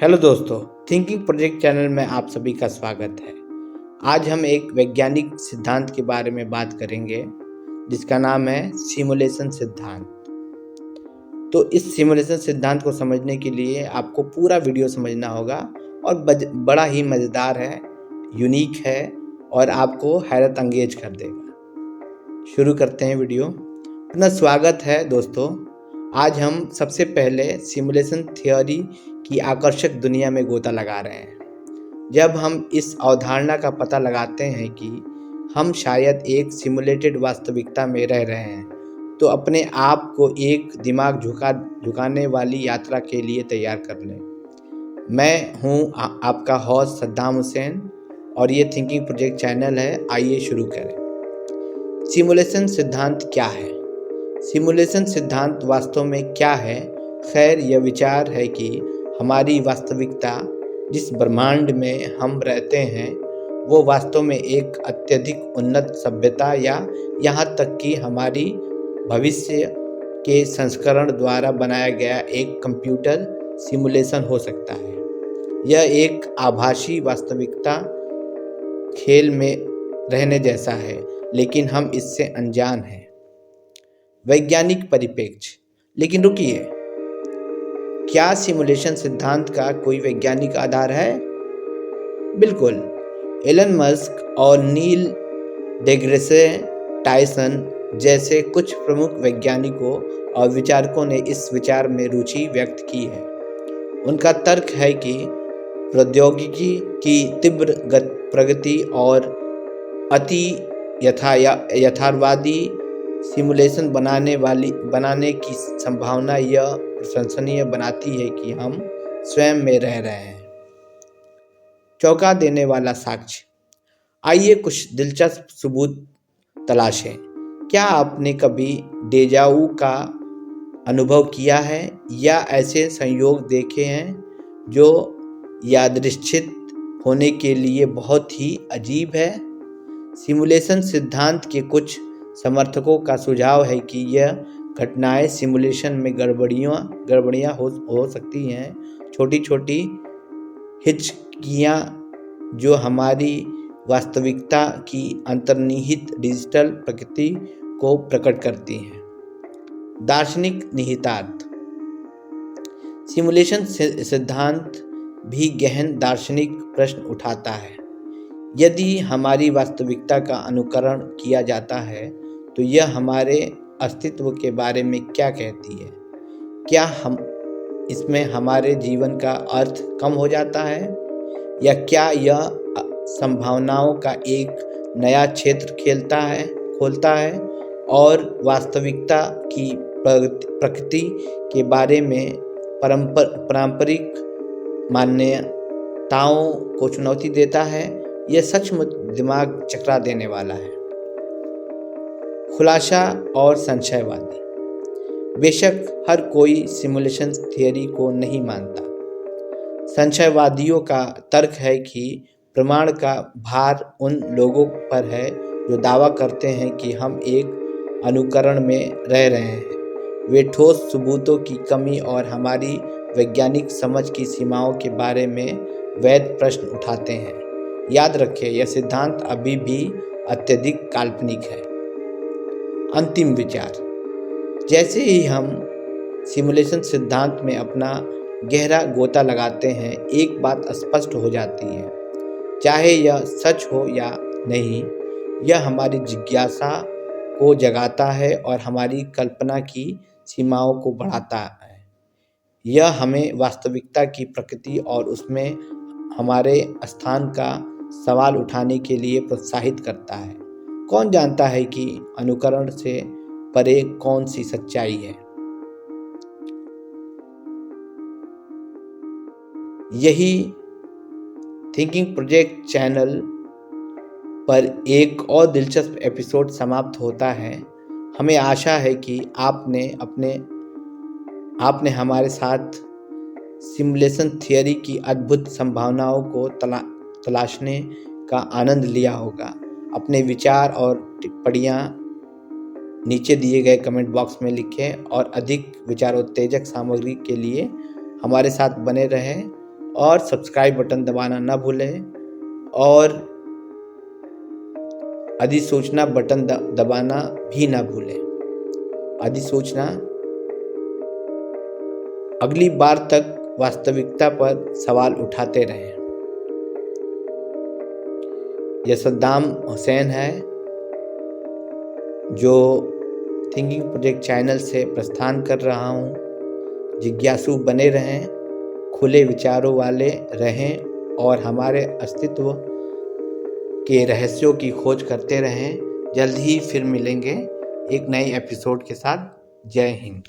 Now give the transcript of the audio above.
Hello दोस्तों, thinking project channel में आप सभी का स्वागत है। आज हम एक वैज्ञानिक सिद्धांत के बारे में बात करेंगे जिसका नाम है सिमुलेशन सिद्धांत। तो इस सिमुलेशन सिद्धांत को समझने के लिए आपको पूरा वीडियो समझना होगा और बड़ा ही मज़ेदार है, यूनिक है और आपको हैरत अंगेज कर देगा। शुरू करते हैं वीडियो। अपना स्वागत है दोस्तों। आज हम सबसे पहले सिमुलेशन थियोरी की आकर्षक दुनिया में गोता लगा रहे हैं। जब हम इस अवधारणा का पता लगाते हैं कि हम शायद एक सिमुलेटेड वास्तविकता में रह रहे हैं, तो अपने आप को एक दिमाग झुकाने वाली यात्रा के लिए तैयार कर लें। मैं हूं आपका होस्ट सद्दाम हुसैन और ये थिंकिंग प्रोजेक्ट चैनल है। आइए शुरू करें। सिमुलेशन सिद्धांत क्या है? सिमुलेशन सिद्धांत वास्तव में क्या है? खैर, यह विचार है कि हमारी वास्तविकता, जिस ब्रह्मांड में हम रहते हैं, वो वास्तव में एक अत्यधिक उन्नत सभ्यता या यहाँ तक कि हमारी भविष्य के संस्करण द्वारा बनाया गया एक कंप्यूटर सिमुलेशन हो सकता है। यह एक आभासी वास्तविकता खेल में रहने जैसा है, लेकिन हम इससे अनजान हैं। वैज्ञानिक परिप्रेक्ष्य। लेकिन रुकिए, क्या सिमुलेशन सिद्धांत का कोई वैज्ञानिक आधार है? बिल्कुल। एलन मस्क और नील डेग्रेसे टायसन जैसे कुछ प्रमुख वैज्ञानिकों और विचारकों ने इस विचार में रुचि व्यक्त की है। उनका तर्क है कि प्रौद्योगिकी की तीव्र प्रगति और अति यथार्थवादी सिमुलेशन बनाने की संभावना यह प्रशंसनीय बनाती है कि हम स्वयं में रह रहे हैं। चौंका देने वाला साक्ष्य। आइए कुछ दिलचस्प सबूत तलाशें। क्या आपने कभी डेजावू का अनुभव किया है या ऐसे संयोग देखे हैं जो यादृच्छिक होने के लिए बहुत ही अजीब है? सिमुलेशन सिद्धांत के कुछ समर्थकों का सुझाव है कि यह घटनाएं सिमुलेशन में गड़बड़ियाँ हो सकती हैं। छोटी छोटी हिचकियाँ जो हमारी वास्तविकता की अंतर्निहित डिजिटल प्रकृति को प्रकट करती हैं। दार्शनिक निहितार्थ। सिमुलेशन सिद्धांत भी गहन दार्शनिक प्रश्न उठाता है। यदि हमारी वास्तविकता का अनुकरण किया जाता है तो यह हमारे अस्तित्व के बारे में क्या कहती है? क्या हम इसमें हमारे जीवन का अर्थ कम हो जाता है, या क्या यह संभावनाओं का एक नया क्षेत्र खोलता है और वास्तविकता की प्रकृति के बारे में पारंपरिक मान्यताओं को चुनौती देता है? यह सचमुच दिमाग चकरा देने वाला है। खुलासा और संशयवादी। बेशक हर कोई सिमुलेशन थियरी को नहीं मानता। संशयवादियों का तर्क है कि प्रमाण का भार उन लोगों पर है जो दावा करते हैं कि हम एक अनुकरण में रह रहे हैं। वे ठोस सबूतों की कमी और हमारी वैज्ञानिक समझ की सीमाओं के बारे में वैध प्रश्न उठाते हैं। याद रखें, यह सिद्धांत अभी भी अत्यधिक काल्पनिक है। अंतिम विचार। जैसे ही हम सिमुलेशन सिद्धांत में अपना गहरा गोता लगाते हैं, एक बात स्पष्ट हो जाती है। चाहे यह सच हो या नहीं, यह हमारी जिज्ञासा को जगाता है और हमारी कल्पना की सीमाओं को बढ़ाता है। यह हमें वास्तविकता की प्रकृति और उसमें हमारे स्थान का सवाल उठाने के लिए प्रोत्साहित करता है। कौन जानता है कि अनुकरण से परे कौन सी सच्चाई है? यही थिंकिंग प्रोजेक्ट चैनल पर एक और दिलचस्प एपिसोड समाप्त होता है। हमें आशा है कि आपने हमारे साथ सिमुलेशन थियरी की अद्भुत संभावनाओं को तलाशने का आनंद लिया होगा। अपने विचार और टिप्पणियाँ नीचे दिए गए कमेंट बॉक्स में लिखें और अधिक विचारोत्तेजक सामग्री के लिए हमारे साथ बने रहें। और सब्सक्राइब बटन दबाना ना भूलें और अधिसूचना बटन दबाना भी ना भूलें। अधिसूचना अगली बार तक वास्तविकता पर सवाल उठाते रहें। यह सद्दाम हुसैन है जो थिंकिंग प्रोजेक्ट चैनल से प्रस्थान कर रहा हूँ। जिज्ञासु बने रहें, खुले विचारों वाले रहें और हमारे अस्तित्व के रहस्यों की खोज करते रहें। जल्द ही फिर मिलेंगे एक नए एपिसोड के साथ। जय हिंद।